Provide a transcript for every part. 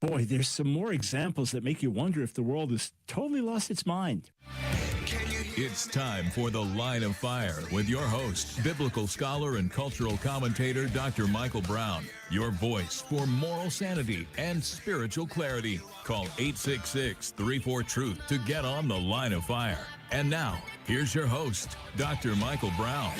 Boy, there's some more examples that make you wonder if the world has totally lost its mind. It's time for The Line of Fire with your host, biblical scholar and cultural commentator, Dr. Michael Brown. Your voice for moral sanity and spiritual clarity. Call 866-34-TRUTH to get on The Line of Fire. And now, here's your host, Dr. Michael Brown.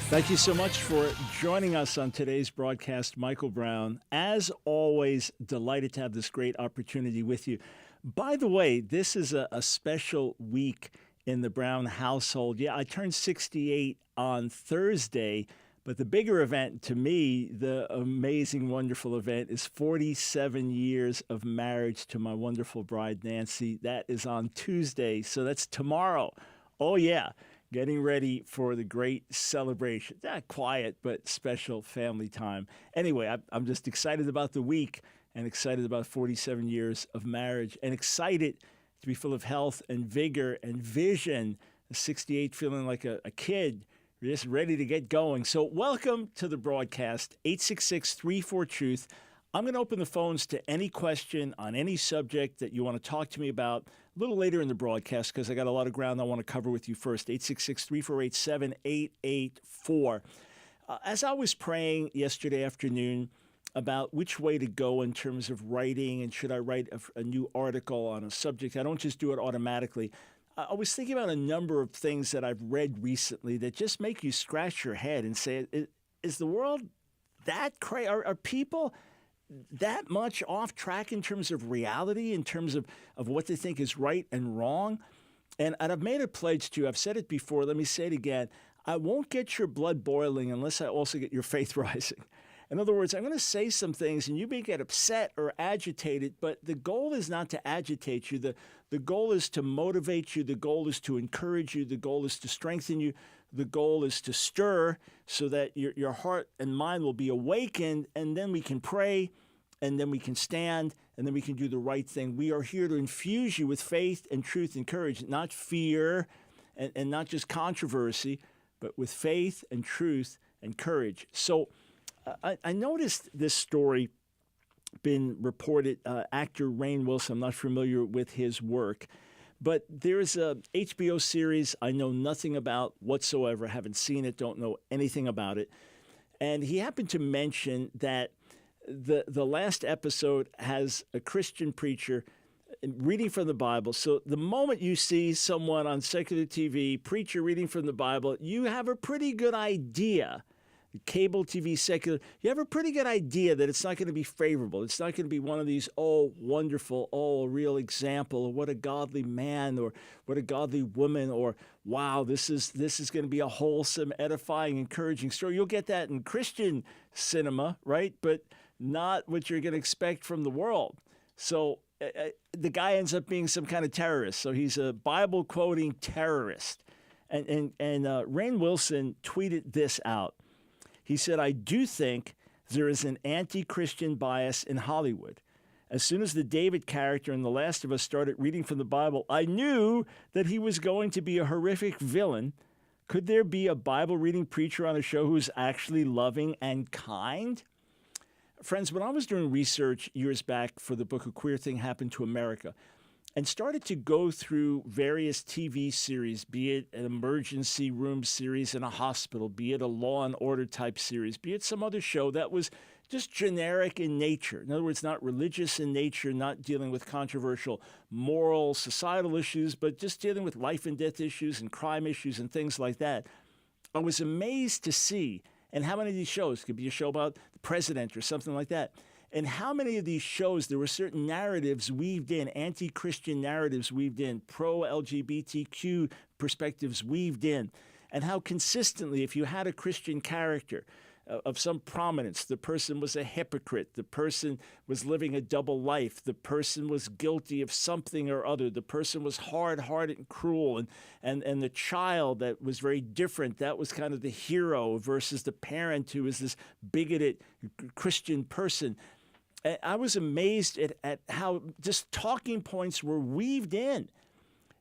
Thank you so much for joining us on today's broadcast, Michael Brown. As always, delighted to have this great opportunity with you. By the way, this is a special week in the Brown household. Yeah, I turned 68 on Thursday, but the bigger event to me, the amazing, wonderful event, is 47 years of marriage to my wonderful bride, Nancy. That is on Tuesday, so that's tomorrow. Oh, yeah. Getting ready for the great celebration. Quiet, but special family time. Anyway, I'm just excited about the week and excited about 47 years of marriage and excited to be full of health and vigor and vision. 68 feeling like a kid, just ready to get going. So welcome to the broadcast, 866-34-TRUTH. I'm going to open the phones to any question on any subject that you want to talk to me about a little later in the broadcast because I got a lot of ground I want to cover with you first. 866-348-7884. As I was praying yesterday afternoon about which way to go in terms of writing and should I write a new article on a subject, I don't just do it automatically. I was thinking about a number of things that I've read recently that just make you scratch your head and say, is the world that crazy? Are people that much off track in terms of reality, in terms of what they think is right and wrong? And I've made a pledge to you. I've said it before. Let me say it again. I won't get your blood boiling unless I also get your faith rising. In other words, I'm going to say some things and you may get upset or agitated, but the goal is not to agitate you. The goal is to motivate you. The goal is to encourage you. The goal is to strengthen you. The goal is to stir so that your heart and mind will be awakened, and then we can pray, and then we can stand, and then we can do the right thing. We are here to infuse you with faith and truth and courage, not fear and not just controversy, but with faith and truth and courage. So I noticed this story been reported. Actor Rainn Wilson, I'm not familiar with his work, but there's a HBO series I know nothing about whatsoever, haven't seen it, don't know anything about it. And he happened to mention that the last episode has a Christian preacher reading from the Bible. So the moment you see someone on secular TV, preacher reading from the Bible, you have a pretty good idea. Cable TV, secular, you have a pretty good idea that it's not going to be favorable. It's not going to be one of these, oh, wonderful, oh, a real example, or what a godly man, or what a godly woman, or wow, this is going to be a wholesome, edifying, encouraging story. You'll get that in Christian cinema, right? But not what you're going to expect from the world. So the guy ends up being some kind of terrorist. So he's a Bible-quoting terrorist. And Rainn Wilson tweeted this out. He said, I do think there is an anti-Christian bias in Hollywood. As soon as the David character in The Last of Us started reading from the Bible, I knew that he was going to be a horrific villain. Could there be a Bible-reading preacher on a show who's actually loving and kind? Friends, when I was doing research years back for the book A Queer Thing Happened to America, and started to go through various TV series, be it an emergency room series in a hospital, be it a Law and Order type series, be it some other show that was just generic in nature. In other words, not religious in nature, not dealing with controversial moral, societal issues, but just dealing with life and death issues and crime issues and things like that. I was amazed to see, and how many of these shows, could be a show about the president or something like that, and how many of these shows, there were certain narratives weaved in, anti-Christian narratives weaved in, pro-LGBTQ perspectives weaved in, and how consistently, if you had a Christian character of some prominence, the person was a hypocrite, the person was living a double life, the person was guilty of something or other, the person was hard-hearted and cruel, and the child that was very different, that was kind of the hero versus the parent who was this bigoted Christian person. I was amazed at how just talking points were weaved in.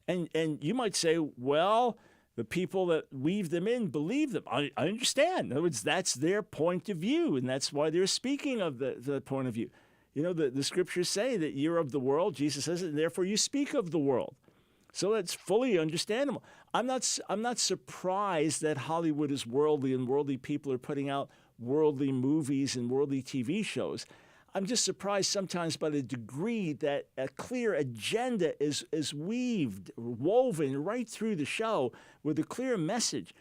And you might say, well, the people that weave them in believe them. I understand. In other words, that's their point of view, and that's why they're speaking of the point of view. The scriptures say that you're of the world. Jesus says it, and therefore you speak of the world. So that's fully understandable. I'm not surprised that Hollywood is worldly and worldly people are putting out worldly movies and worldly TV shows. I'm just surprised sometimes by the degree that a clear agenda is woven right through the show with a clear message.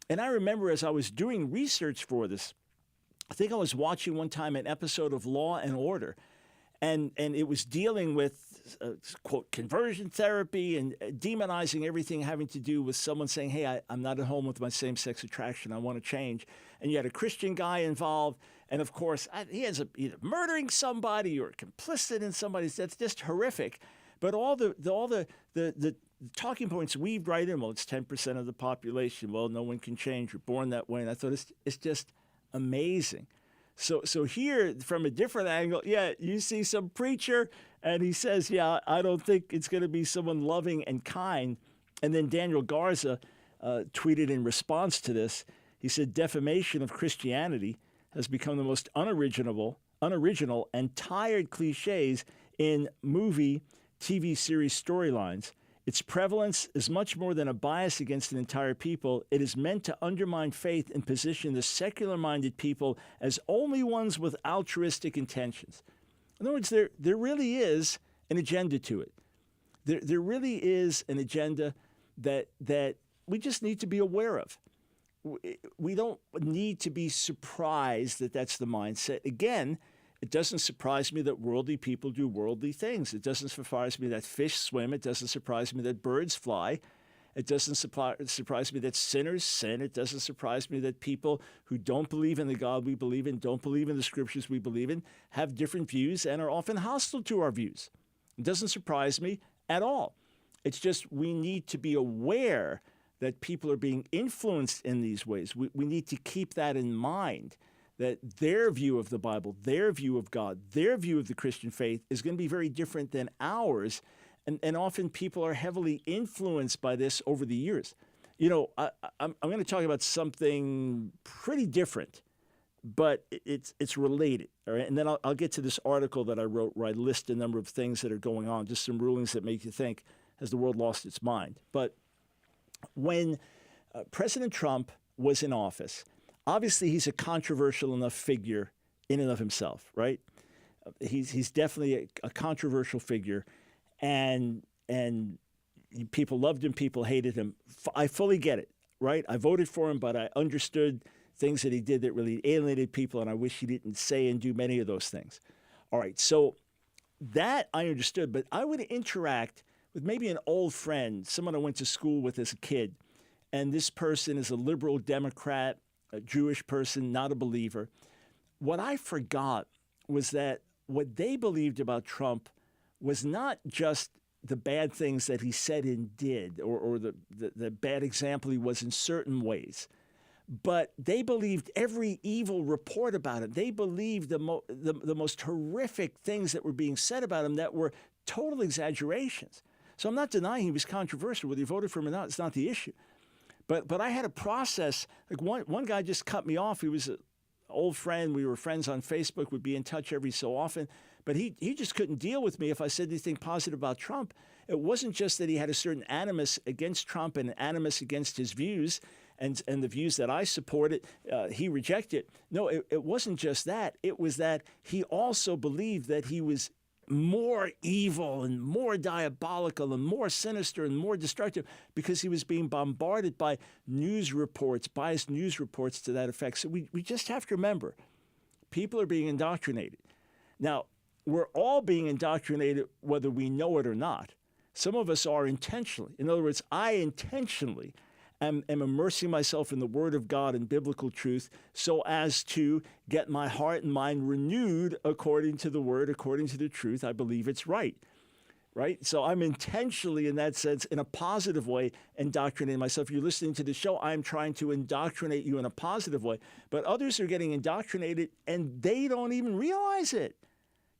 And I remember as I was doing research for this, I think I was watching one time an episode of Law and Order, and it was dealing with, quote, conversion therapy and demonizing everything having to do with someone saying, hey, I'm not at home with my same-sex attraction. I want to change. And you had a Christian guy involved. And, of course, he ends up either murdering somebody or complicit in somebody. That's just horrific. But all the talking points weaved right in. Well, it's 10% of the population. Well, no one can change. You're born that way. And I thought it's just amazing. So here, from a different angle, you see some preacher, and he says, I don't think it's going to be someone loving and kind. And then Daniel Garza tweeted in response to this. He said, defamation of Christianity has become the most unoriginal and tired cliches in movie, TV series storylines. Its prevalence is much more than a bias against an entire people. It is meant to undermine faith and position the secular-minded people as only ones with altruistic intentions. In other words, there really is an agenda to it. There really is an agenda that we just need to be aware of. We don't need to be surprised that that's the mindset. Again, it doesn't surprise me that worldly people do worldly things. It doesn't surprise me that fish swim. It doesn't surprise me that birds fly. It doesn't surprise me that sinners sin. It doesn't surprise me that people who don't believe in the God we believe in, don't believe in the scriptures we believe in, have different views and are often hostile to our views. It doesn't surprise me at all. It's just we need to be aware that people are being influenced in these ways. We need to keep that in mind, that their view of the Bible, their view of God, their view of the Christian faith is going to be very different than ours. And often people are heavily influenced by this over the years. I'm going to talk about something pretty different, but it's related. All right? And then I'll get to this article that I wrote where I list a number of things that are going on, just some rulings that make you think, has the world lost its mind? But when President Trump was in office, obviously he's a controversial enough figure in and of himself, right? He's definitely a controversial figure, and people loved him, people hated him. I fully get it, right? I voted for him, but I understood things that he did that really alienated people, and I wish he didn't say and do many of those things. All right, so that I understood, but I would interact with maybe an old friend, someone I went to school with as a kid, and this person is a liberal Democrat, a Jewish person, not a believer. What I forgot was that what they believed about Trump was not just the bad things that he said and did, or the bad example he was in certain ways, but they believed every evil report about him. They believed the most horrific things that were being said about him that were total exaggerations. So I'm not denying he was controversial. Whether you voted for him or not, it's not the issue. But I had a process. Like one guy just cut me off. He was an old friend. We were friends on Facebook. We'd be in touch every so often. But he just couldn't deal with me if I said anything positive about Trump. It wasn't just that he had a certain animus against Trump and an animus against his views and the views that I supported, he rejected. No, it wasn't just that. It was that he also believed that he was more evil and more diabolical and more sinister and more destructive because he was being bombarded by news reports, biased news reports to that effect. So we just have to remember, people are being indoctrinated. Now, we're all being indoctrinated whether we know it or not. Some of us are intentionally. In other words, I intentionally am immersing myself in the Word of God and biblical truth so as to get my heart and mind renewed according to the Word, according to the truth. I believe it's right. So I'm intentionally, in that sense, in a positive way, indoctrinating myself. If you're listening to the show, I'm trying to indoctrinate you in a positive way. But others are getting indoctrinated, and they don't even realize it.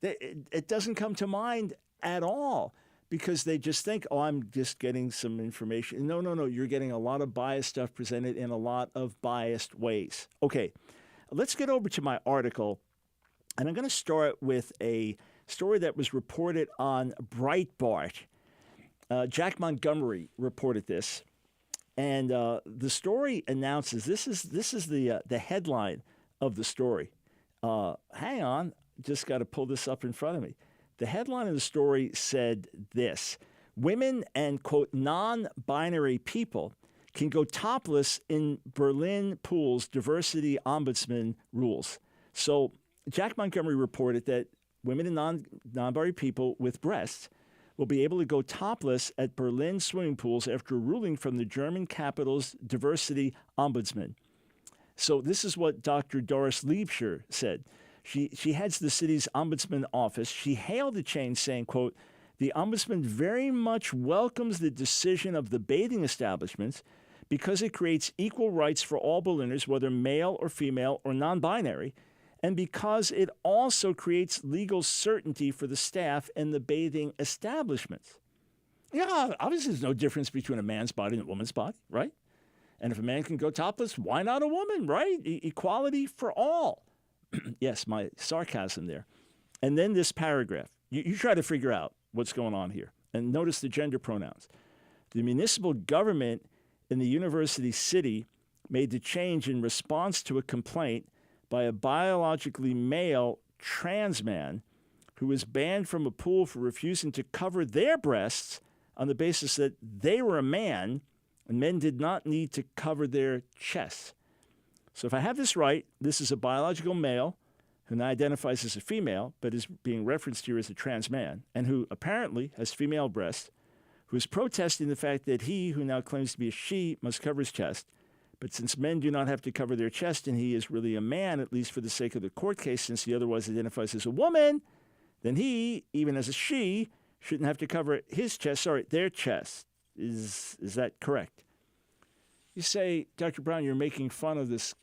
It doesn't come to mind at all, because they just think, oh, I'm just getting some information. No. You're getting a lot of biased stuff presented in a lot of biased ways. Okay, let's get over to my article And I'm going to start with a story that was reported on Breitbart. Jack Montgomery reported this. And the story announces, this is the headline of the story. Hang on, just got to pull this up in front of me. The headline of the story said this: women and, quote, non-binary people can go topless in Berlin pools, diversity ombudsman rules. So Jack Montgomery reported that women and non-binary people with breasts will be able to go topless at Berlin swimming pools after a ruling from the German capital's diversity ombudsman. So this is what Dr. Doris Liebscher said. She heads the city's ombudsman office. She hailed the change, saying, quote, "The ombudsman very much welcomes the decision of the bathing establishments because it creates equal rights for all Berliners, whether male or female or non-binary, and because it also creates legal certainty for the staff and the bathing establishments." Yeah, obviously there's no difference between a man's body and a woman's body, right? And if a man can go topless, why not a woman, right? Equality for all. Yes, my sarcasm there. And then this paragraph. You try to figure out what's going on here. And notice the gender pronouns. The municipal government in the university city made the change in response to a complaint by a biologically male trans man who was banned from a pool for refusing to cover their breasts on the basis that they were a man and men did not need to cover their chests. So if I have this right, this is a biological male who now identifies as a female, but is being referenced here as a trans man, and who apparently has female breasts, who is protesting the fact that he, who now claims to be a she, must cover his chest. But since men do not have to cover their chest, and he is really a man, at least for the sake of the court case, since he otherwise identifies as a woman, then he, even as a she, shouldn't have to cover their chest. Is that correct? You say, Dr. Brown, you're making fun of this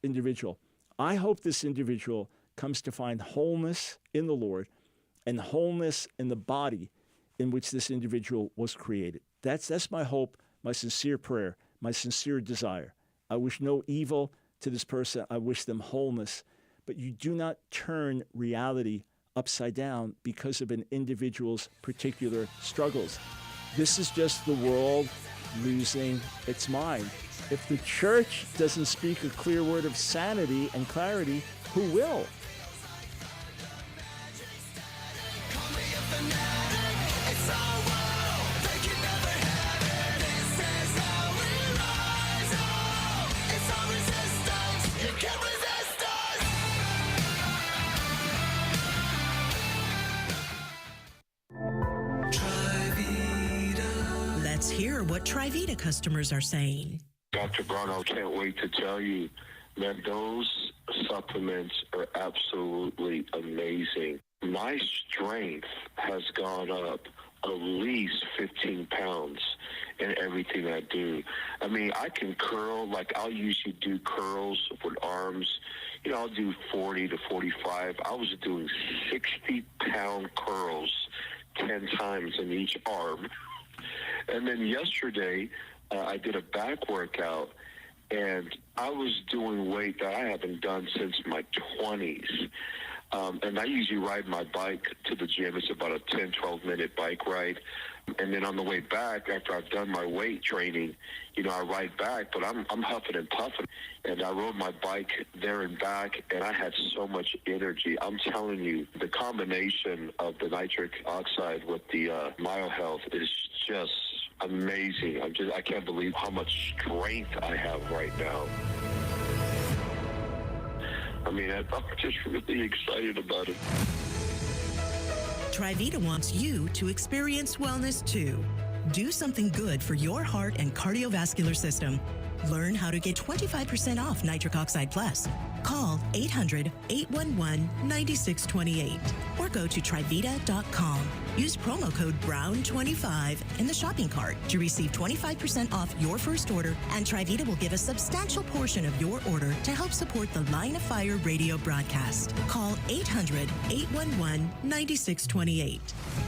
individual. I hope this individual comes to find wholeness in the Lord and wholeness in the body in which this individual was created. That's my hope, my sincere prayer, my sincere desire. I wish no evil to this person. I wish them wholeness. But you do not turn reality upside down because of an individual's particular struggles. This is just the world losing its mind. If the church doesn't speak a clear word of sanity and clarity, who will? Let's hear what Trivita customers are saying. Dr. Brown, I can't wait to tell you that those supplements are absolutely amazing. My strength has gone up at least 15 pounds in everything I do. I mean, I can curl, like I'll usually do curls with arms. You know, I'll do 40 to 45. I was doing 60-pound curls 10 times in each arm. And then yesterday, I did a back workout, and I was doing weight that I haven't done since my 20s. And I usually ride my bike to the gym. It's about a 10, 12-minute bike ride. And then on the way back, after I've done my weight training, you know, I ride back, but I'm huffing and puffing. And I rode my bike there and back, and I had so much energy. I'm telling you, the combination of the nitric oxide with the MyoHealth is just amazing. I can't believe how much strength I have right now. I mean, I'm just really excited about it. Trivita wants you to experience wellness too. Do something good for your heart and cardiovascular system. Learn how to get 25% off Nitric Oxide Plus. Call 800-811-9628 or go to Trivita.com. Use promo code BROWN25 in the shopping cart to receive 25% off your first order, and Trivita will give a substantial portion of your order to help support the Line of Fire radio broadcast. Call 800-811-9628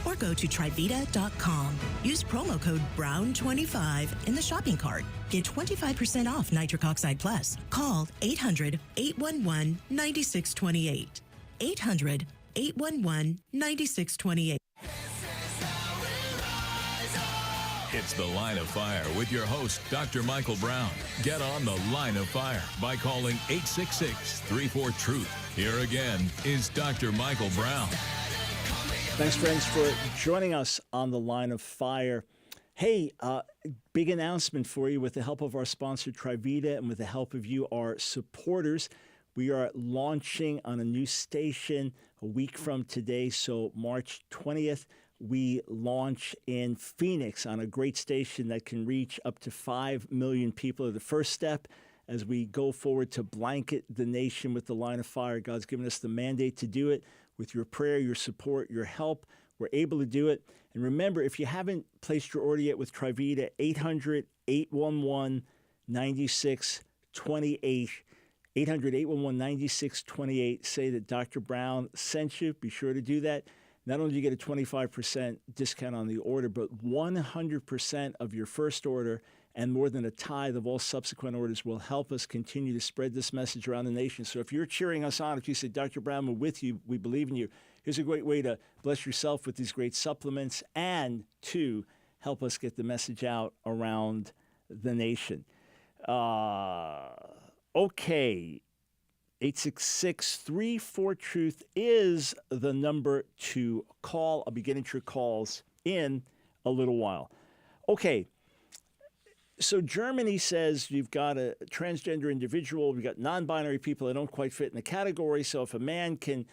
or go to Trivita.com. Use promo code BROWN25 in the shopping cart. Get 25% off Nitric Oxide Plus. Call 800-811-9628. 800-811-9628. It's The Line of Fire with your host, Dr. Michael Brown. Get on The Line of Fire by calling 866-34-TRUTH. Here again is Dr. Michael Brown. Thanks, friends, for joining us on The Line of Fire. Hey, big announcement for you with the help of our sponsor, Trivita, and with the help of you, our supporters. We are launching on a new station a week from today, so March 20th. We launch in Phoenix on a great station that can reach up to 5 million people. The first step as we go forward to blanket the nation with the Line of Fire. God's given us the mandate to do it. With your prayer, your support, your help, we're able to do it. And remember, if you haven't placed your order yet with Trivita, 800-811-9628. 800-811-9628. Say that Dr. Brown sent you. Be sure to do that. Not only do you get a 25% discount on the order, but 100% of your first order and more than a tithe of all subsequent orders will help us continue to spread this message around the nation. So if you're cheering us on, if you say, Dr. Brown, we're with you, we believe in you, here's a great way to bless yourself with these great supplements and to help us get the message out around the nation. Okay. 866-34-TRUTH is the number to call. I'll be getting to your calls in a little while. Okay, so Germany says you've got a transgender individual, we've got non-binary people that don't quite fit in the category, so if a man can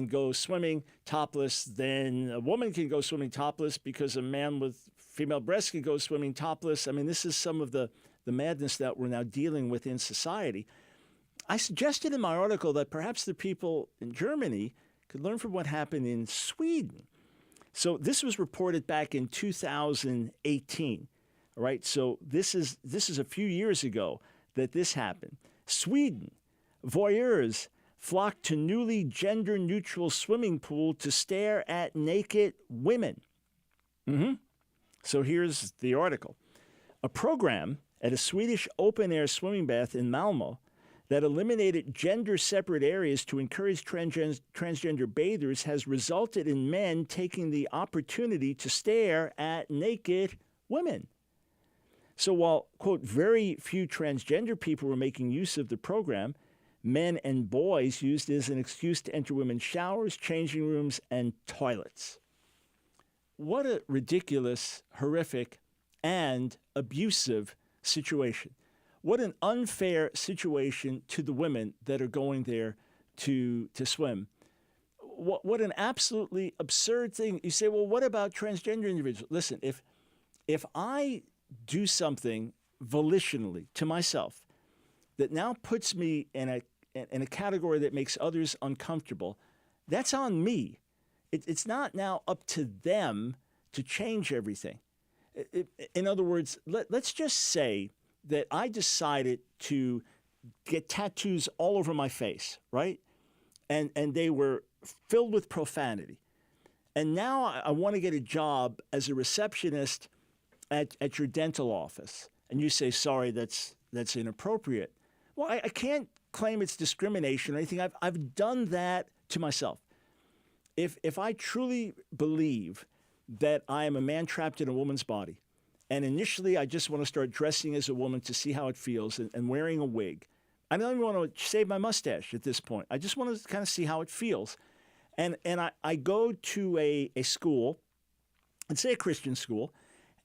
go swimming topless, then a woman can go swimming topless because a man with female breasts can go swimming topless. I mean, this is some of the madness that we're now dealing with in society. I suggested in my article that perhaps the people in Germany could learn from what happened in Sweden. So this was reported back in 2018. All right, so this is a few years ago that this happened. Sweden, voyeurs flocked to newly gender-neutral swimming pool to stare at naked women. So here's the article. A program at a Swedish open-air swimming bath in Malmö that eliminated gender-separate areas to encourage transgender bathers has resulted in men taking the opportunity to stare at naked women. So while, quote, very few transgender people were making use of the program, men and boys used it as an excuse to enter women's showers, changing rooms, and toilets. What a ridiculous, horrific, and abusive situation. What an unfair situation to the women that are going there to swim. What an absolutely absurd thing. You say, well, what about transgender individuals? Listen, if I do something volitionally to myself that now puts me in a category that makes others uncomfortable, that's on me. It's not now up to them to change everything. In other words, let's just say that I decided to get tattoos all over my face, right? And they were filled with profanity. And now I want to get a job as a receptionist at your dental office. And you say, sorry, that's inappropriate. Well, I can't claim it's discrimination or anything. I've done that to myself. If I truly believe that I am a man trapped in a woman's body, and initially, I just want to start dressing as a woman to see how it feels and wearing a wig. I don't even want to shave my mustache at this point. I just want to kind of see how it feels. And I go to a school, let's say a Christian school,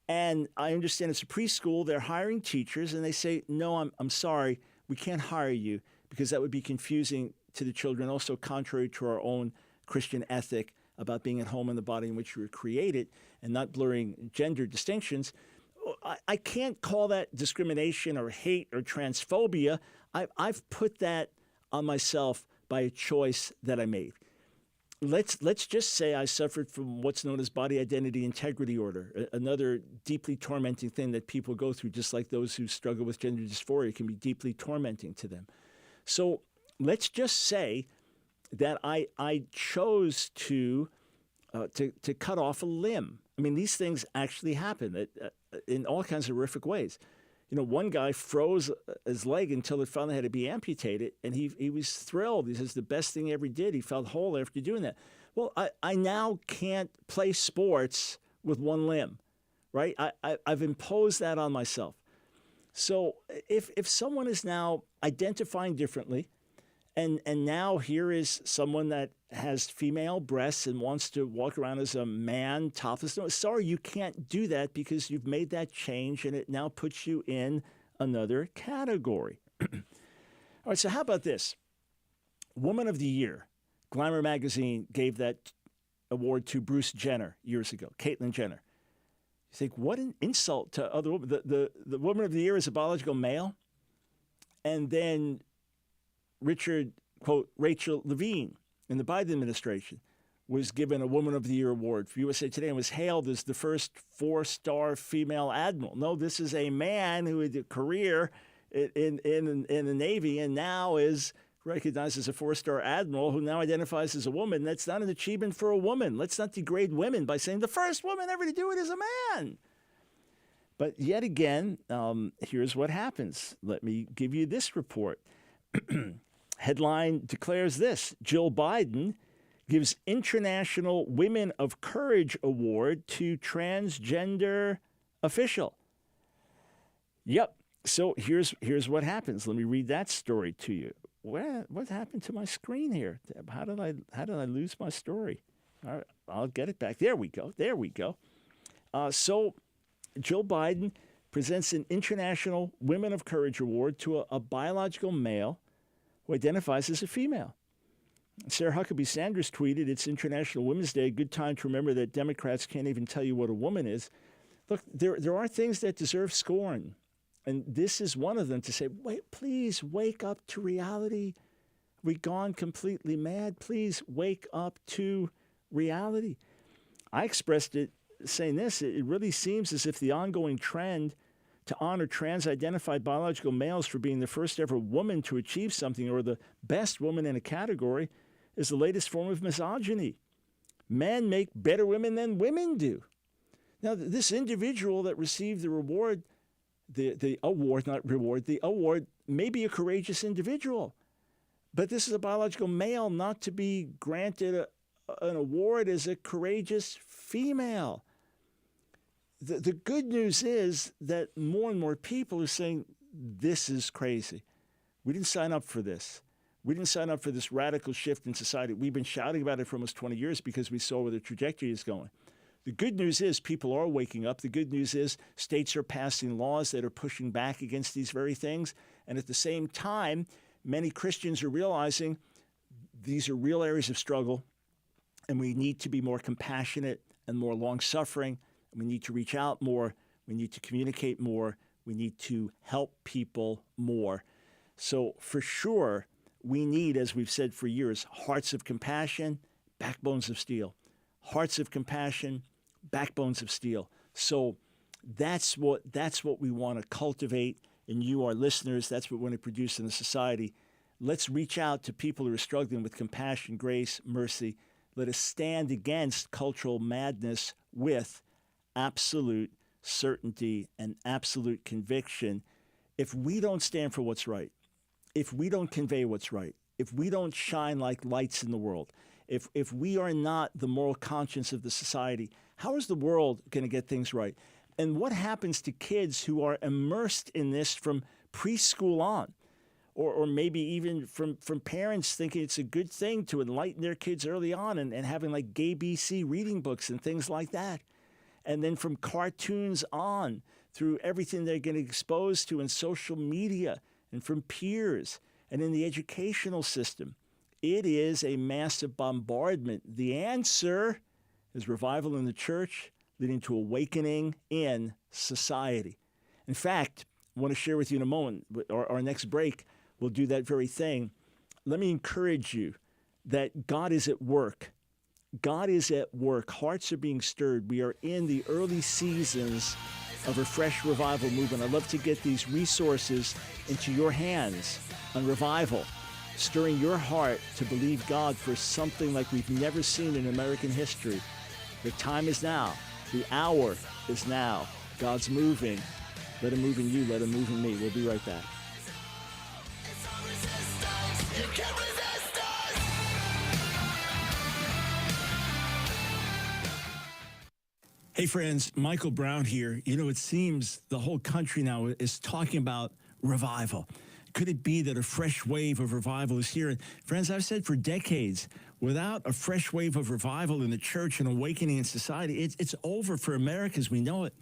and I understand it's a preschool. They're hiring teachers, and they say, no, I'm sorry, we can't hire you because that would be confusing to the children, also contrary to our own Christian ethic about being at home in the body in which you were created and not blurring gender distinctions. I can't call that discrimination or hate or transphobia. I've put that on myself by a choice that I made. Let's just say I suffered from what's known as body identity integrity order, another deeply tormenting thing that people go through, just like those who struggle with gender dysphoria. It can be deeply tormenting to them. So let's just say that I chose to cut off a limb. I mean, these things actually happen in all kinds of horrific ways. One guy froze his leg until it finally had to be amputated, and he was thrilled. He says the best thing he ever did. He felt whole after doing that. Well, I now can't play sports with one limb, right? I've imposed that on myself. So if someone is now identifying differently, and now here is someone that has female breasts and wants to walk around as a man topless. No, sorry, you can't do that because you've made that change and it now puts you in another category. All right, so how about this? Woman of the Year. Glamour magazine gave that award to Bruce Jenner years ago, Caitlyn Jenner. You think, what an insult to other women. The Woman of the Year is a biological male. And then Richard, quote, Rachel Levine in the Biden administration was given a Woman of the Year award for USA Today and was hailed as the first 4-star female admiral. No, this is a man who had a career in the Navy and now is recognized as a 4-star admiral who now identifies as a woman. That's not an achievement for a woman. Let's not degrade women by saying the first woman ever to do it is a man. But yet again, here's what happens. Let me give you this report. Headline declares this: Jill Biden gives International Women of Courage Award to transgender official. Yep. So here's what happens. Let me read that story to you. What happened to my screen here? How did I lose my story? All right, I'll get it back. There we go. So Jill Biden presents an International Women of Courage Award to a biological male who identifies as a female. Sarah Huckabee Sanders tweeted, "It's International Women's Day. A good time to remember that Democrats can't even tell you what a woman is." Look, there are things that deserve scorn. And this is one of them, to say, wait, please wake up to reality. We've gone completely mad. Please wake up to reality. I expressed it saying this: it really seems as if the ongoing trend to honor trans-identified biological males for being the first ever woman to achieve something or the best woman in a category is the latest form of misogyny. Men make better women than women do. Now, this individual that received the award may be a courageous individual, but this is a biological male not to be granted an award as a courageous female. The good news is that more and more people are saying, this is crazy. We didn't sign up for this. We didn't sign up for this radical shift in society. We've been shouting about it for almost 20 years because we saw where the trajectory is going. The good news is people are waking up. The good news is states are passing laws that are pushing back against these very things. And at the same time, many Christians are realizing these are real areas of struggle, and we need to be more compassionate and more long-suffering. We need to reach out more. We need to communicate more. We need to help people more. So for sure, we need, as we've said for years, hearts of compassion, backbones of steel. Hearts of compassion, backbones of steel. So that's what we want to cultivate in you, our listeners. That's what we want to produce in the society. Let's reach out to people who are struggling with compassion, grace, mercy. Let us stand against cultural madness with absolute certainty and absolute conviction. If we don't stand for what's right, if we don't convey what's right, if we don't shine like lights in the world, if we are not the moral conscience of the society, how is the world going to get things right? And what happens to kids who are immersed in this from preschool on? Or maybe even from parents thinking it's a good thing to enlighten their kids early on and having like gay BC reading books and things like that. And then from cartoons on through everything they're getting exposed to in social media and from peers and in the educational system. It is a massive bombardment. The answer is revival in the church, leading to awakening in society. In fact, I want to share with you in a moment, our next break, we'll do that very thing. Let me encourage you that God is at work. God is at work. Hearts are being stirred. We are in the early seasons of a fresh revival movement. I'd love to get these resources into your hands on revival, stirring your heart to believe God for something like we've never seen in American history. The time is now. The hour is now. God's moving. Let him move in you. Let him move in me. We'll be right back. Hey, friends, Michael Brown here. You know, it seems the whole country now is talking about revival. Could it be that a fresh wave of revival is here? And friends, I've said for decades, without a fresh wave of revival in the church and awakening in society, it's over for America as we know it.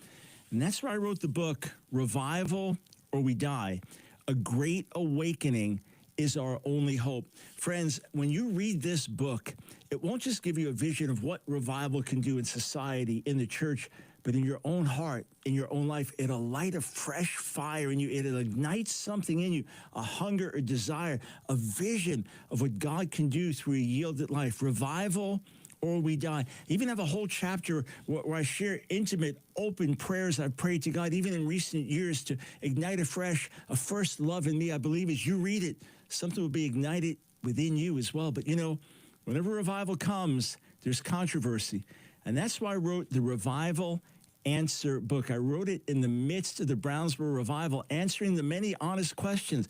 And that's why I wrote the book, Revival or We Die. A Great Awakening is Our Only Hope. Friends, when you read this book, it won't just give you a vision of what revival can do in society, in the church, but in your own heart, in your own life. It'll light a fresh fire in you. It'll ignite something in you, a hunger, a desire, a vision of what God can do through a yielded life. Revival or we die. I even have a whole chapter where I share intimate, open prayers I've prayed to God, even in recent years, to ignite afresh a first love in me. I believe as you read it, something will be ignited within you as well. But you know, whenever revival comes, there's controversy. And that's why I wrote the Revival Answer book. I wrote it in the midst of the Brownsboro revival, answering the many honest questions.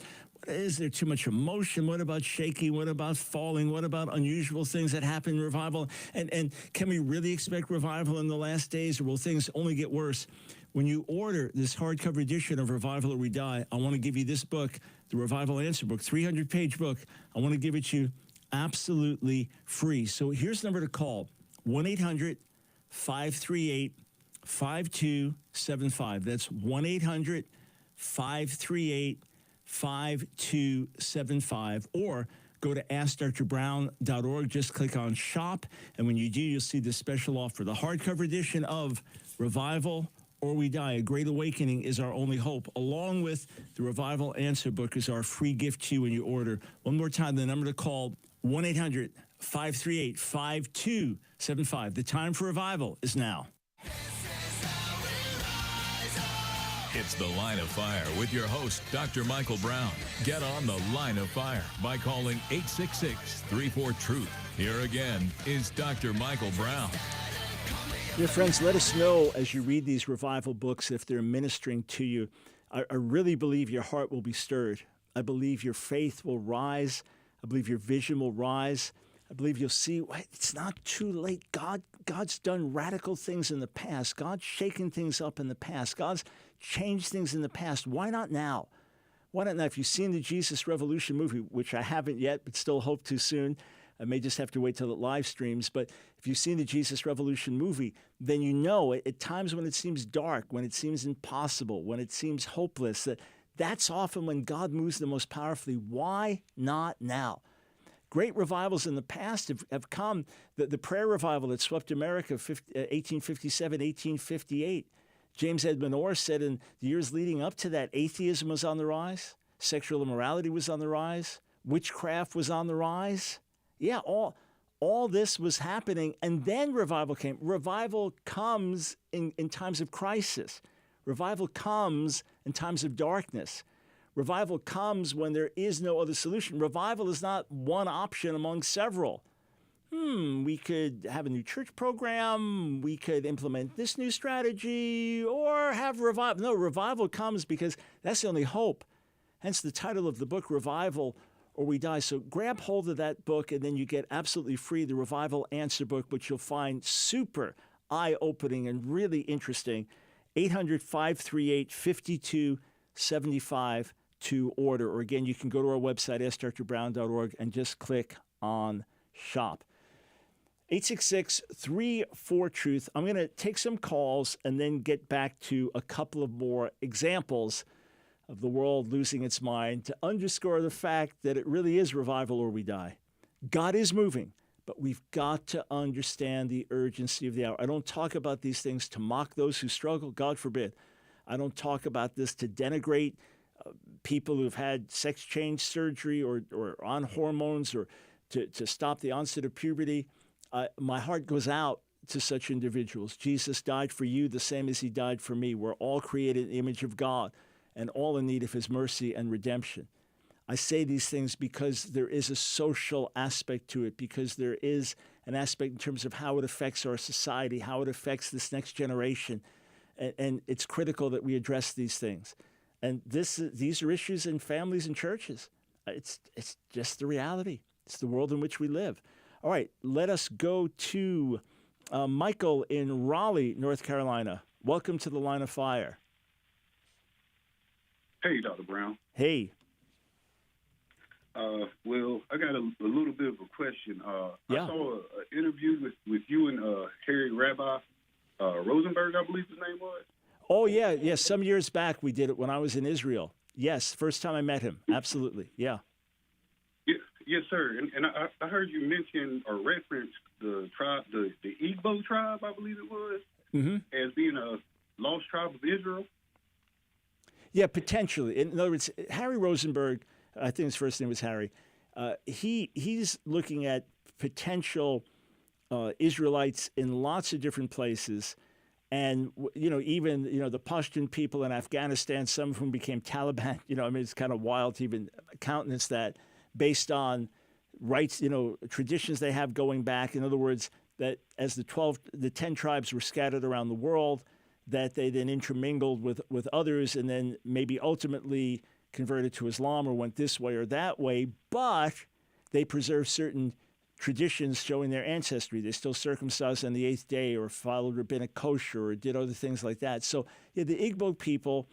Is there too much emotion? What about shaking? What about falling? What about unusual things that happen in revival? And can we really expect revival in the last days, or will things only get worse? When you order this hardcover edition of Revival or We Die, I want to give you this book, the Revival Answer book, 300-page book. I want to give it to you absolutely free. So here's the number to call, 1-800-538-5275. That's 1-800-538-5275. Or go to AskDrBrown.org. Just click on Shop. And when you do, you'll see the special offer. The hardcover edition of Revival or We Die, A Great Awakening is Our Only Hope, along with the Revival Answer book is our free gift to you when you order. One more time, the number to call, 1-800-538-5275. The time for revival is now. It's The Line of Fire with your host, Dr. Michael Brown. Get on The Line of Fire by calling 866-34-TRUTH. Here again is Dr. Michael Brown. Dear friends, let us know as you read these revival books if they're ministering to you. I really believe your heart will be stirred. I believe your faith will rise. I believe your vision will rise. I believe you'll see it's not too late. God's done radical things in the past. God's shaken things up in the past. God's changed things in the past. Why not now? Why not now? If you've seen the Jesus Revolution movie, which I haven't yet, but still hope to soon, I may just have to wait till it live streams. But if you've seen the Jesus Revolution movie, then you know at times when it seems dark, when it seems impossible, when it seems hopeless, that's often when God moves the most powerfully. Why not now? Great revivals in the past have come. The prayer revival that swept America 1857, 1858. James Edmund Orr said in the years leading up to that, atheism was on the rise, sexual immorality was on the rise, witchcraft was on the rise. Yeah, all this was happening, and then revival came. Revival comes in times of crisis. Revival comes in times of darkness. Revival comes when there is no other solution. Revival is not one option among several. We could have a new church program, we could implement this new strategy, or have revival. No, revival comes because that's the only hope. Hence the title of the book, Revival or We Die. So grab hold of that book, and then you get absolutely free the Revival Answer book, which you'll find super eye-opening and really interesting. 800-538-5275 to order. Or again, you can go to our website, AskDrBrown.org, and just click on Shop. 866-34-TRUTH. I'm going to take some calls and then get back to a couple of more examples of the world losing its mind to underscore the fact that it really is revival or we die. God is moving, but we've got to understand the urgency of the hour. I don't talk about these things to mock those who struggle, God forbid. I don't talk about this to denigrate people who've had sex change surgery or on hormones or to stop the onset of puberty. My heart goes out to such individuals. Jesus died for you the same as he died for me. We're all created in the image of God and all in need of his mercy and redemption. I say these things because there is a social aspect to it, because there is an aspect in terms of how it affects our society, how it affects this next generation. and it's critical that we address these things. And these are issues in families and churches. It's just the reality. It's the world in which we live. All right, let us go to Michael in Raleigh, North Carolina. Welcome to the Line of Fire. Hey, Dr. Brown. Hey. Well, I got a little bit of a question. Yeah. I saw an interview with you and Harry Rabbi Rosenberg, I believe his name was. Oh, yeah. Some years back we did it when I was in Israel. Yes, first time I met him. Absolutely, yeah. Yes, sir. And I heard you mention or reference the tribe, the Igbo tribe, I believe it was, as being a lost tribe of Israel. Yeah, potentially. In other words, Harry Rosenberg, I think his first name was Harry, he's looking at potential Israelites in lots of different places. And, even, the Pashtun people in Afghanistan, some of whom became Taliban, it's kind of wild to even countenance that based on rights, traditions they have going back. In other words, that as the 10 tribes were scattered around the world, that they then intermingled with others and then maybe ultimately converted to Islam or went this way or that way, but they preserved certain traditions showing their ancestry. They still circumcised on the 8th day or followed rabbinic kosher or did other things like that. So the Igbo people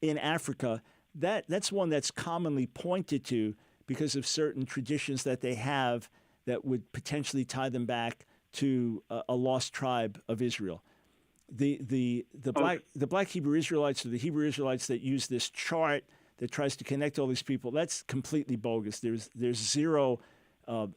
in Africa, that's one that's commonly pointed to because of certain traditions that they have that would potentially tie them back to a lost tribe of Israel. The black Hebrew Israelites or the Hebrew Israelites that use this chart that tries to connect all these people, that's completely bogus. There's zero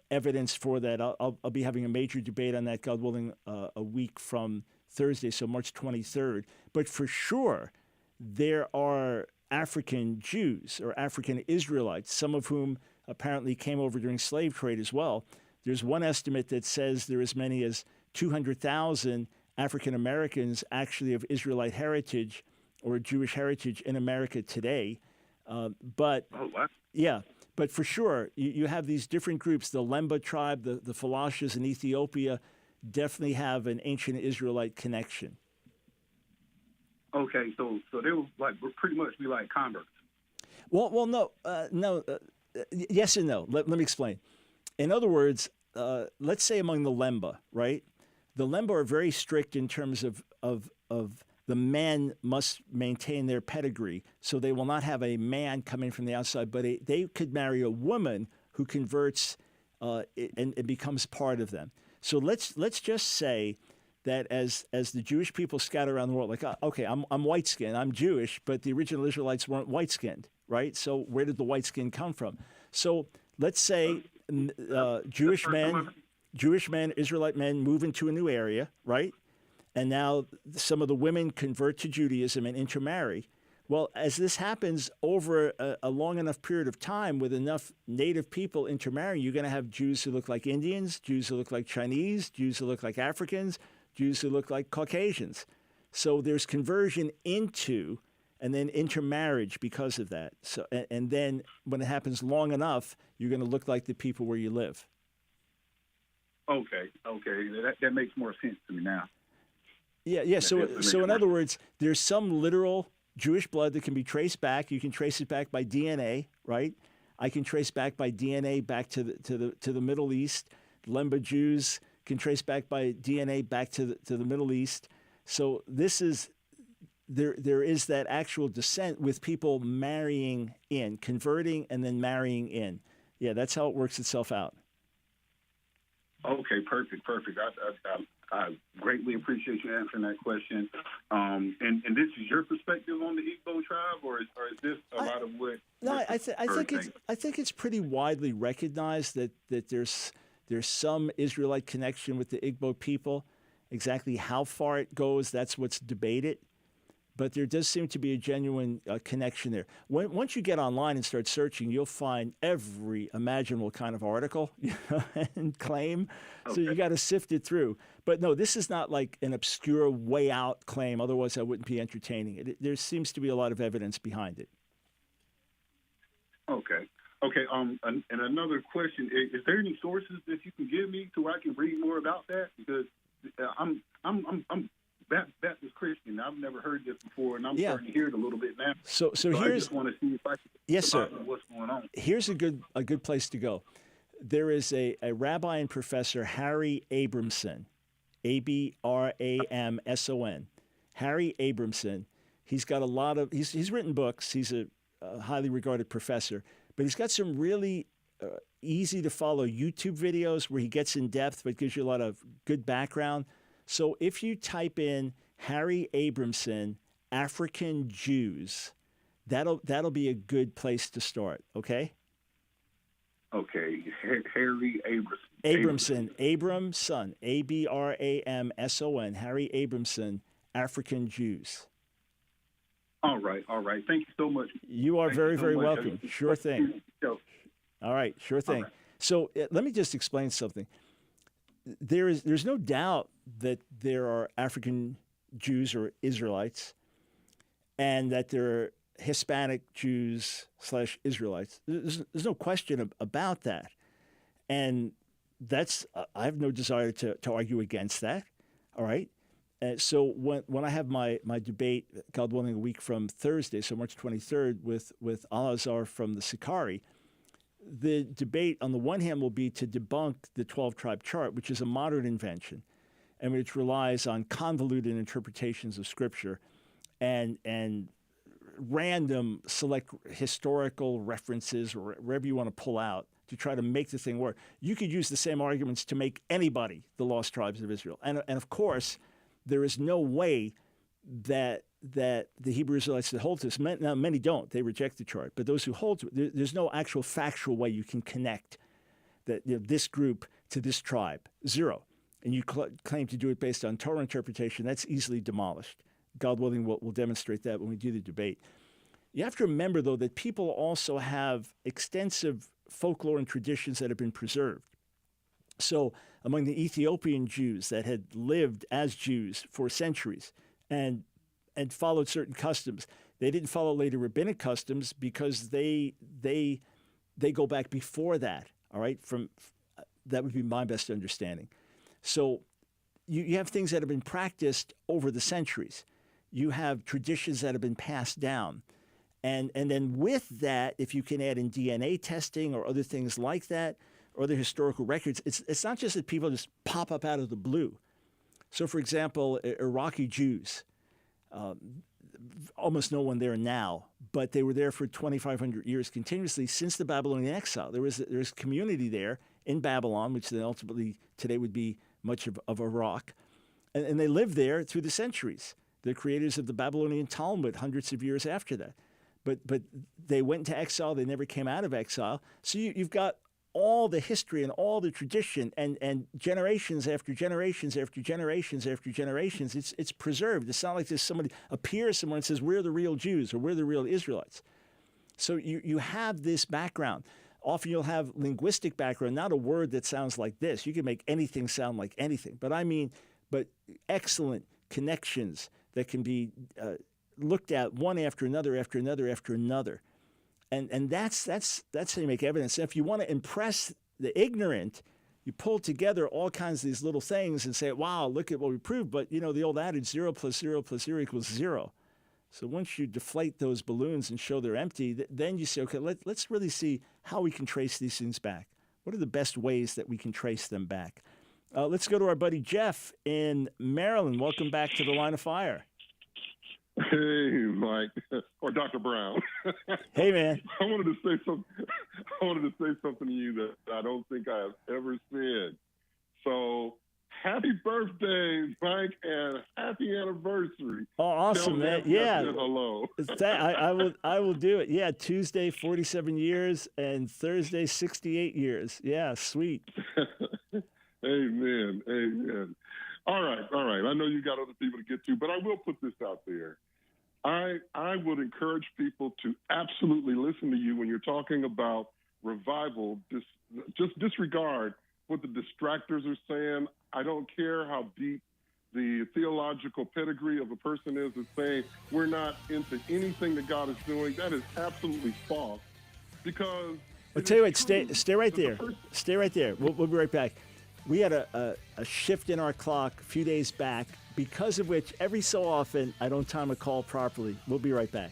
evidence for that. I'll be having a major debate on that, God willing, a week from Thursday, so March 23rd. But for sure, there are African Jews or African Israelites, some of whom apparently came over during slave trade as well. There's one estimate that says there are as many as 200,000 African Americans actually of Israelite heritage or Jewish heritage in America today. But for sure, you have these different groups. The Lemba tribe, the Falashas in Ethiopia, definitely have an ancient Israelite connection. Okay, so they will pretty much be like converts. Well, no, yes and no. Let me explain. In other words, let's say among the Lemba, right? The Lemba are very strict in terms of the men must maintain their pedigree, so they will not have a man coming from the outside, but they could marry a woman who converts and becomes part of them. So let's just say that as the Jewish people scatter around the world, like, okay, I'm white-skinned, I'm Jewish, but the original Israelites weren't white-skinned, right? So where did the white skin come from? So let's say Jewish men, Israelite men move into a new area, right? And now some of the women convert to Judaism and intermarry. Well, as this happens over a long enough period of time with enough native people intermarrying, you're going to have Jews who look like Indians, Jews who look like Chinese, Jews who look like Africans, Jews who look like Caucasians. So there's conversion into and then intermarriage because of that. So, and then when it happens long enough, you're going to look like the people where you live. Okay. That makes more sense to me now. Yeah. So in other words, there's some literal Jewish blood that can be traced back. You can trace it back by DNA, right? I can trace back by DNA back to the Middle East. Lemba Jews can trace back by DNA back to the Middle East. So this is there is that actual descent with people marrying in, converting and then marrying in. Yeah, that's how it works itself out. Okay, perfect. I greatly appreciate you answering that question. And this is your perspective on the Igbo tribe, or is this a lot of what? No, I think it's pretty widely recognized that there's some Israelite connection with the Igbo people. Exactly how far it goes, that's what's debated. But there does seem to be a genuine connection there. Once you get online and start searching, you'll find every imaginable kind of article and claim. Okay. So you got to sift it through. But no, this is not like an obscure way out claim. Otherwise, I wouldn't be entertaining it. There seems to be a lot of evidence behind it. Okay. And another question: is there any sources that you can give me so I can read more about that? Because I'm Baptist Christian. I've never never heard this before, and I'm Yeah. starting to hear it a little bit now. So I here's just want to see if I can Yes, sir. what's going on. here's a good place to go. There is a rabbi and professor, Harry Abramson, Abramson. Harry Abramson. He's got a lot of he's written books. He's a highly regarded professor, but he's got some really easy to follow YouTube videos where he gets in depth but gives you a lot of good background. So if you type in Harry Abramson, African Jews, that'll be a good place to start, okay? Okay, Harry Abramson, Abramson, Abramson, Harry Abramson, African Jews. All right. Thank you so much. You are Thank very, you so very much. welcome. Sure thing. All right, sure thing. right. So let me just explain something. There's no doubt that there are African Jews or Israelites, and that there are Hispanic Jews / Israelites. There's no question about that, and that's I have no desire to argue against that. All right. So when I have my debate, God willing, a week from Thursday, so March 23rd, with Al-Azhar from the Sicarii, the debate on the one hand will be to debunk the 12-tribe chart, which is a modern invention, and which relies on convoluted interpretations of Scripture and random select historical references or wherever you want to pull out to try to make the thing work. You could use the same arguments to make anybody the lost tribes of Israel. And of course, there is no way that the Hebrew Israelites that hold to this, now many don't, they reject the chart, but those who hold to it, there's no actual factual way you can connect that this group to this tribe. Zero. And you claim to do it based on Torah interpretation, that's easily demolished. God willing, we'll demonstrate that when we do the debate. You have to remember, though, that people also have extensive folklore and traditions that have been preserved. So among the Ethiopian Jews that had lived as Jews for centuries and followed certain customs, they didn't follow later rabbinic customs because they go back before that. All right, that would be my best understanding. So you have things that have been practiced over the centuries. You have traditions that have been passed down. And then with that, if you can add in DNA testing or other things like that, or other historical records, it's not just that people just pop up out of the blue. So, for example, Iraqi Jews, almost no one there now, but they were there for 2,500 years continuously since the Babylonian exile. There's a community there in Babylon, which then ultimately today would be much of Iraq, and they lived there through the centuries. The creators of the Babylonian Talmud hundreds of years after that. But they went into exile. They never came out of exile. So you've got all the history and all the tradition and generations after generations after generations after generations. It's preserved. It's not like there's somebody appears somewhere and says, we're the real Jews or we're the real Israelites. So you have this background. Often you'll have linguistic background, not a word that sounds like this. You can make anything sound like anything. But excellent connections that can be looked at one after another after another after another. And that's how you make evidence. And if you want to impress the ignorant, you pull together all kinds of these little things and say, wow, look at what we proved. But, the old adage, 0 + 0 + 0 = 0. So once you deflate those balloons and show they're empty, then you say, okay, let's really see how we can trace these things back. What are the best ways that we can trace them back? Let's go to our buddy Jeff in Maryland. Welcome back to the Line of Fire. Hey, Mike, or Dr. Brown. Hey, man. I wanted to say something to you that I don't think I have ever said. So, happy birthday, Mike, and happy anniversary. Oh, awesome, man. Yeah. Hello. I will do it. Yeah, Tuesday, 47 years, and Thursday, 68 years. Yeah, sweet. Amen. All right. I know you got other people to get to, but I will put this out there. I would encourage people to absolutely listen to you when you're talking about revival. Just disregard what the distractors are saying. I don't care how deep the theological pedigree of a person is saying we're not into anything that God is doing. That is absolutely false. Because I'll tell you what, stay right there. Stay right there. We'll be right back. We had a shift in our clock a few days back, because of which every so often I don't time a call properly. We'll be right back.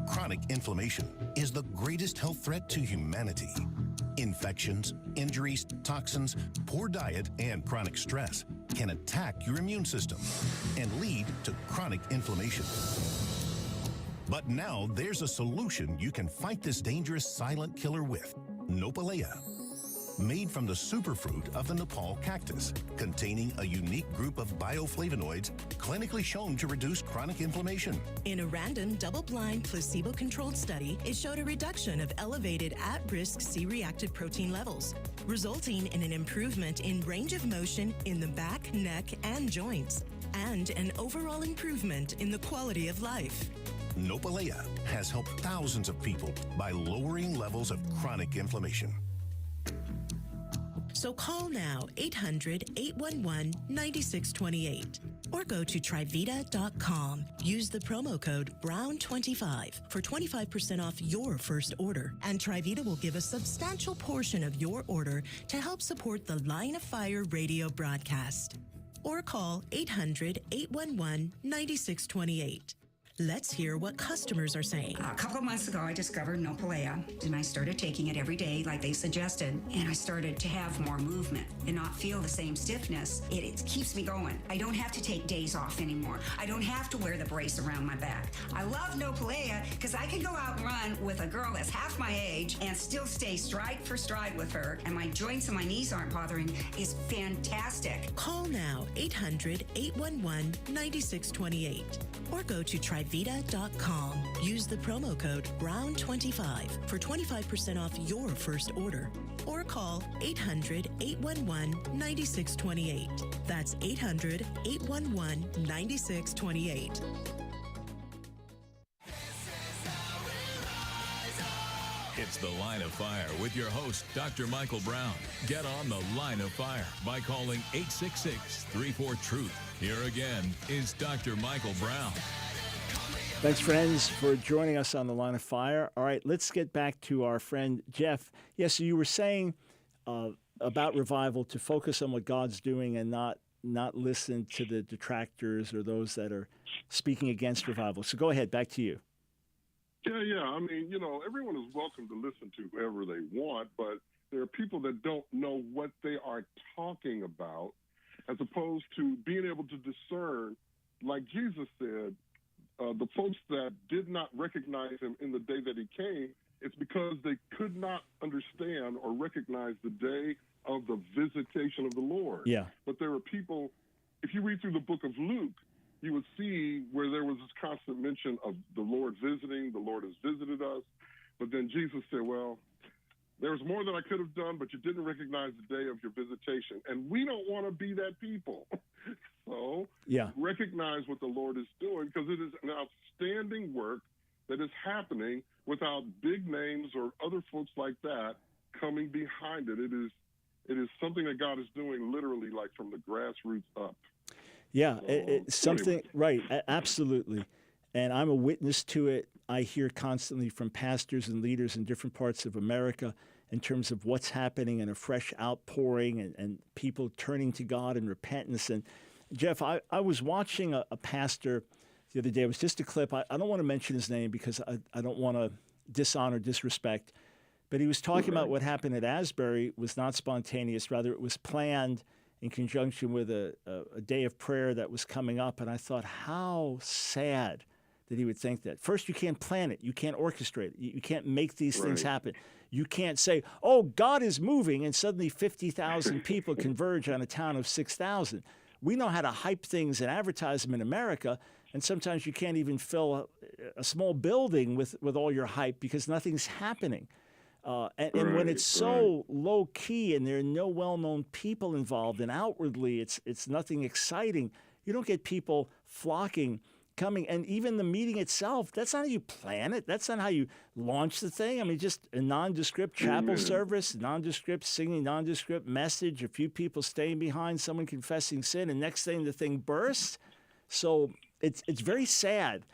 Chronic inflammation is the greatest health threat to humanity. Infections, injuries, toxins, poor diet, and chronic stress can attack your immune system and lead to chronic inflammation. But now there's a solution you can fight this dangerous silent killer with: Nopalea. Made from the superfruit of the Nepal cactus, containing a unique group of bioflavonoids clinically shown to reduce chronic inflammation. In a random, double-blind, placebo-controlled study, it showed a reduction of elevated at-risk C-reactive protein levels, resulting in an improvement in range of motion in the back, neck, and joints, and an overall improvement in the quality of life. Nopalea has helped thousands of people by lowering levels of chronic inflammation. So call now 800-811-9628 or go to trivita.com. Use the promo code BROWN25 for 25% off your first order. And Trivita will give a substantial portion of your order to help support the Line of Fire radio broadcast. Or call 800-811-9628. Let's hear what customers are saying. A couple of months ago, I discovered Nopalea, and I started taking it every day like they suggested, and I started to have more movement and not feel the same stiffness. It keeps me going. I don't have to take days off anymore. I don't have to wear the brace around my back. I love Nopalea because I can go out and run with a girl that's half my age and still stay stride for stride with her, and my joints and my knees aren't bothering. It's fantastic. Call now 800-811-9628 or go to trivita.com. Use the promo code BROWN25 for 25% off your first order. Or call 800-811-9628. That's 800-811-9628. It's The Line of Fire with your host, Dr. Michael Brown. Get on The Line of Fire by calling 866-34-TRUTH. Here again is Dr. Michael Brown. Thanks, friends, for joining us on The Line of Fire. All right, let's get back to our friend Jeff. Yes, so you were saying about revival to focus on what God's doing and not listen to the detractors or those that are speaking against revival. So go ahead, back to you. Yeah. I mean, everyone is welcome to listen to whoever they want, but there are people that don't know what they are talking about, as opposed to being able to discern, like Jesus said, the folks that did not recognize him in the day that he came, it's because they could not understand or recognize the day of the visitation of the Lord. Yeah. But there are people, if you read through the book of Luke, you would see where there was this constant mention of the Lord visiting, the Lord has visited us. But then Jesus said, well, there was more than I could have done, but you didn't recognize the day of your visitation. And we don't want to be that people. So recognize what the Lord is doing, because it is an outstanding work that is happening without big names or other folks like that coming behind it. It is something that God is doing literally like from the grassroots up. Yeah, it's something, right, absolutely. And I'm a witness to it. I hear constantly from pastors and leaders in different parts of America in terms of what's happening and a fresh outpouring and people turning to God in repentance. And Jeff, I was watching a pastor the other day. It was just a clip. I don't want to mention his name because I don't want to dishonor, disrespect. But he was talking about what happened at Asbury was not spontaneous. Rather, it was planned in conjunction with a day of prayer that was coming up. And I thought, how sad that he would think that. First, you can't plan it. You can't orchestrate it. You can't make these things happen. You can't say, oh, God is moving, and suddenly 50,000 people converge on a town of 6,000. We know how to hype things and advertise them in America, and sometimes you can't even fill a small building with all your hype because nothing's happening. And when it's so low key and there are no well-known people involved, and outwardly it's nothing exciting, you don't get people flocking coming. And even the meeting itself, that's not how you plan it. That's not how you launch the thing. I mean, just a nondescript chapel service, nondescript singing, nondescript message, a few people staying behind, someone confessing sin, and next thing the thing bursts. So it's very sad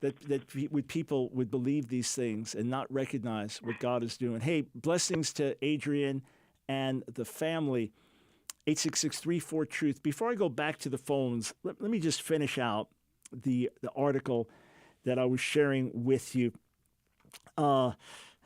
that people would believe these things and not recognize what God is doing. Hey, blessings to Adrian and the family. 866-34-TRUTH. Before I go back to the phones, let me just finish out the article that I was sharing with you. How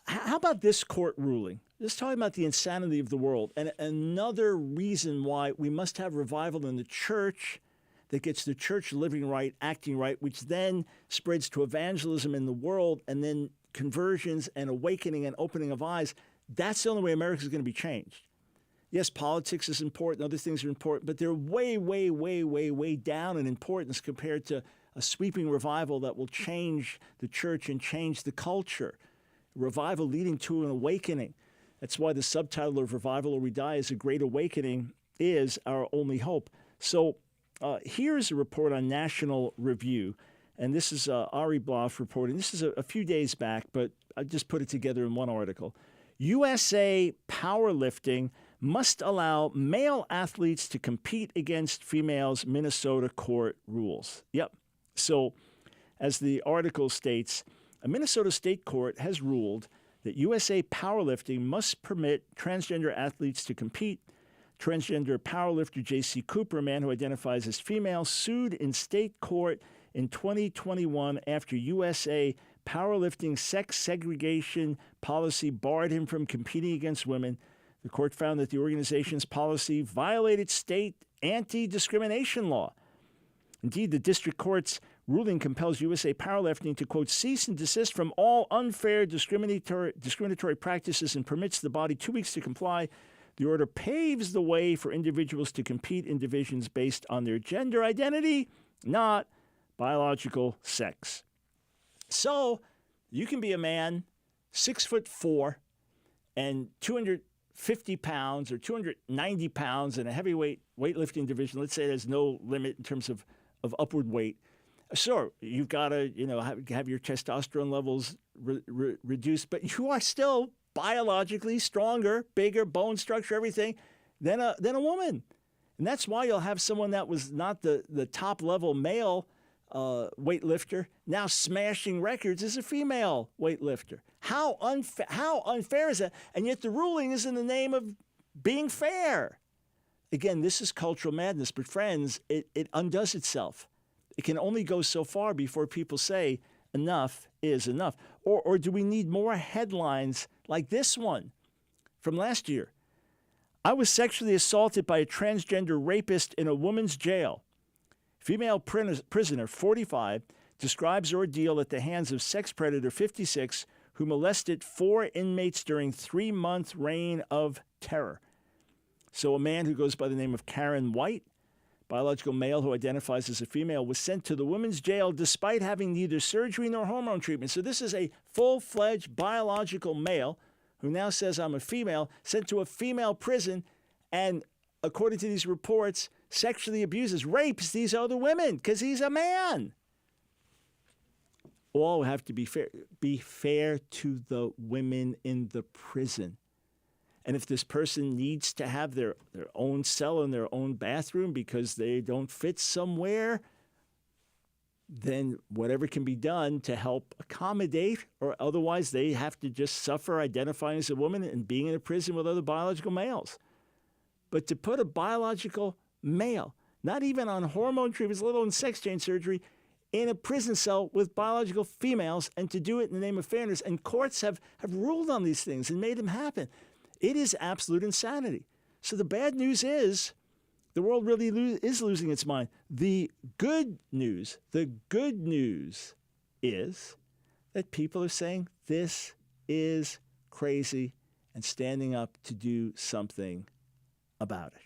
about this court ruling? Just talking about the insanity of the world. And another reason why we must have revival in the church that gets the church living right, acting right, which then spreads to evangelism in the world and then conversions and awakening and opening of eyes. That's the only way America is going to be changed. Yes, politics is important, other things are important, but they're way, way, way, way, way down in importance compared to a sweeping revival that will change the church and change the culture. Revival leading to an awakening. That's why the subtitle of Revival or We Die is a Great Awakening is our only hope. So here's a report on National Review, and this is Ari Bloff reporting. This is a few days back, but I just put it together in one article. USA Powerlifting must allow male athletes to compete against females, Minnesota court rules. Yep. So, as the article states, a Minnesota state court has ruled that USA Powerlifting must permit transgender athletes to compete. Transgender powerlifter J.C. Cooper, a man who identifies as female, sued in state court in 2021 after USA Powerlifting sex segregation policy barred him from competing against women. The court found that the organization's policy violated state anti-discrimination law. Indeed, the district court's ruling compels USA Powerlifting to, quote, cease and desist from all unfair discriminatory practices and permits the body 2 weeks to comply. The order paves the way for individuals to compete in divisions based on their gender identity, not biological sex. So you can be a man, 6'4", and 250 pounds or 290 pounds in a heavyweight weightlifting division. Let's say there's no limit in terms of upward weight. Sure, you've got to have your testosterone levels reduced, but you are still biologically stronger, bigger, bone structure, everything, than a woman. And that's why you'll have someone that was not the top level male weightlifter now smashing records as a female weightlifter. How unfair is that? And yet the ruling is in the name of being fair. Again, this is cultural madness, but friends, it undoes itself. It can only go so far before people say enough is enough. Or do we need more headlines like this one from last year? I was sexually assaulted by a transgender rapist in a woman's jail. Female prisoner, 45, describes ordeal at the hands of sex predator, 56, who molested 4 inmates during 3-month reign of terror. So a man who goes by the name of Karen White, biological male who identifies as a female, was sent to the women's jail despite having neither surgery nor hormone treatment. So this is a full-fledged biological male who now says, I'm a female, sent to a female prison, and according to these reports, sexually abuses, rapes these other women because he's a man. All have to be fair to the women in the prison. And if this person needs to have their own cell and their own bathroom because they don't fit somewhere, then whatever can be done to help accommodate, or otherwise they have to just suffer identifying as a woman and being in a prison with other biological males. But to put a biological male, not even on hormone treatments, let alone sex change surgery, in a prison cell with biological females, and to do it in the name of fairness, and courts have ruled on these things and made them happen. It is absolute insanity. So the bad news is the world really is losing its mind. The good news is that people are saying this is crazy and standing up to do something about it.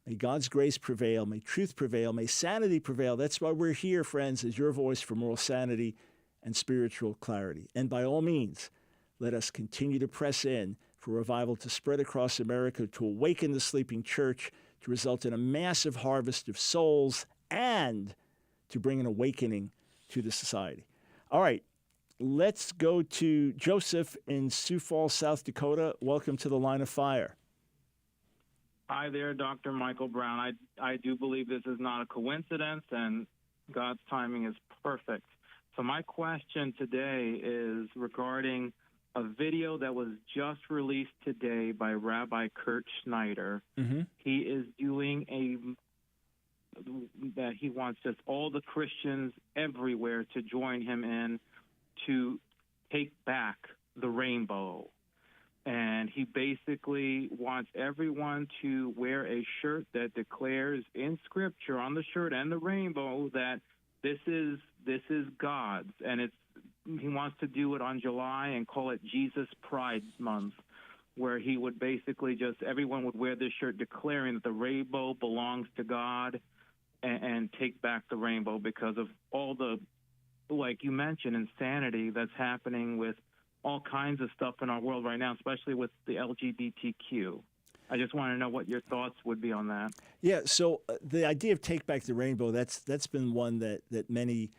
May God's grace prevail. May truth prevail. May sanity prevail. That's why we're here, friends, as your voice for moral sanity and spiritual clarity. And by all means, let us continue to press in for revival to spread across America, to awaken the sleeping church, to result in a massive harvest of souls, and to bring an awakening to the society. All right, let's go to Joseph in Sioux Falls, South Dakota. Welcome to the Line of Fire. Hi there, Dr. Michael Brown. I do believe this is not a coincidence, and God's timing is perfect. So my question today is regarding a video that was just released today by Rabbi Kurt Schneider. Mm-hmm. He is doing that he wants just all the Christians everywhere to join him in to take back the rainbow. And he basically wants everyone to wear a shirt that declares in Scripture on the shirt and the rainbow that this is God's. And he wants to do it on July and call it Jesus Pride Month, where he would basically everyone would wear this shirt declaring that the rainbow belongs to God and take back the rainbow because of all the, like you mentioned, insanity that's happening with all kinds of stuff in our world right now, especially with the LGBTQ. I just want to know what your thoughts would be on that. Yeah, so the idea of take back the rainbow, that's been one that many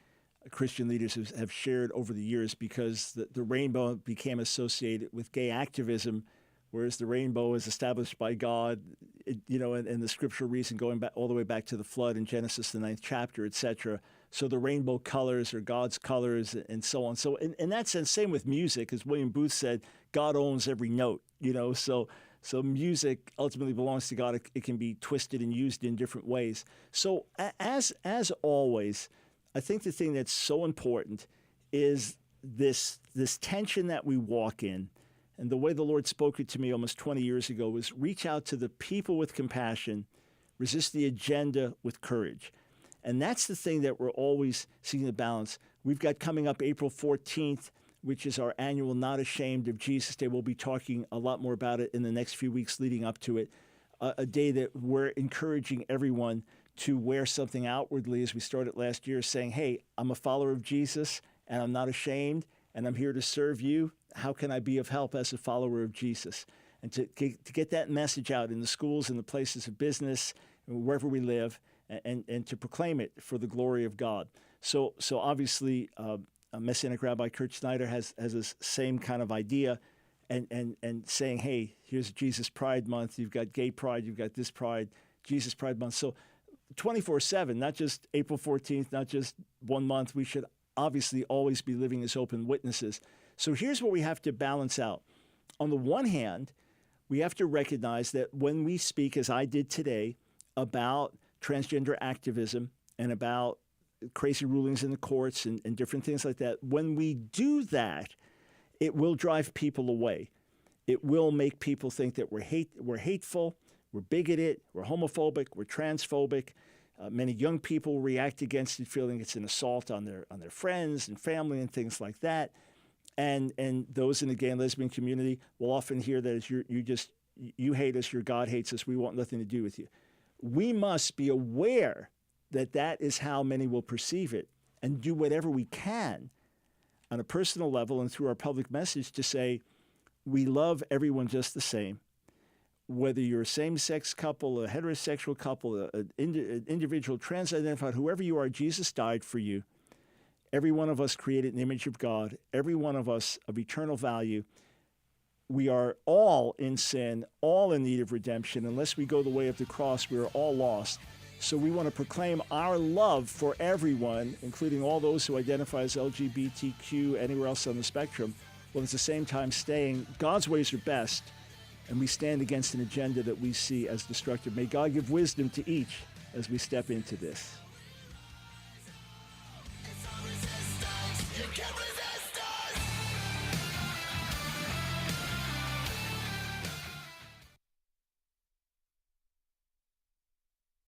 Christian leaders have shared over the years, because the rainbow became associated with gay activism, whereas the rainbow is established by God, and the scriptural reason going back all the way back to the flood in Genesis, the 9th chapter, etc. So the rainbow colors are God's colors and so on. So in that sense, same with music, as William Booth said, God owns every note, so music ultimately belongs to God. It can be twisted and used in different ways. So as always, I think the thing that's so important is this tension that we walk in. And the way the Lord spoke it to me almost 20 years ago was reach out to the people with compassion, resist the agenda with courage. And that's the thing that we're always seeking to balance. We've got coming up April 14th, which is our annual Not Ashamed of Jesus Day. We'll be talking a lot more about it in the next few weeks leading up to it. A day that we're encouraging everyone to wear something outwardly, as we started last year, saying, hey, I'm a follower of Jesus, and I'm not ashamed, and I'm here to serve you. How can I be of help as a follower of Jesus? And to get that message out in the schools and the places of business, wherever we live, and to proclaim it for the glory of God. So obviously, Messianic Rabbi Kurt Schneider has this same kind of idea, and saying, hey, here's Jesus Pride Month. You've got Gay Pride. You've got this Pride, Jesus Pride Month. So 24/7, not just April 14th, not just 1 month. We should obviously always be living as open witnesses. So here's what we have to balance out. On the one hand, we have to recognize that when we speak, as I did today, about transgender activism and about crazy rulings in the courts and different things like that, when we do that, it will drive people away. It will make people think that we're hateful, we're bigoted, we're homophobic, we're transphobic. Many young people react against it, feeling it's an assault on their friends and family and things like that. And those in the gay and lesbian community will often hear that as you hate us, your God hates us, we want nothing to do with you. We must be aware that that is how many will perceive it, and do whatever we can on a personal level and through our public message to say, we love everyone just the same. Whether you're a same-sex couple, a heterosexual couple, an individual, trans-identified, whoever you are, Jesus died for you. Every one of us created in the image of God, every one of us of eternal value. We are all in sin, all in need of redemption. Unless we go the way of the cross, we are all lost. So we want to proclaim our love for everyone, including all those who identify as LGBTQ, anywhere else on the spectrum, while at the same time staying God's ways are best, and we stand against an agenda that we see as destructive. May God give wisdom to each as we step into this.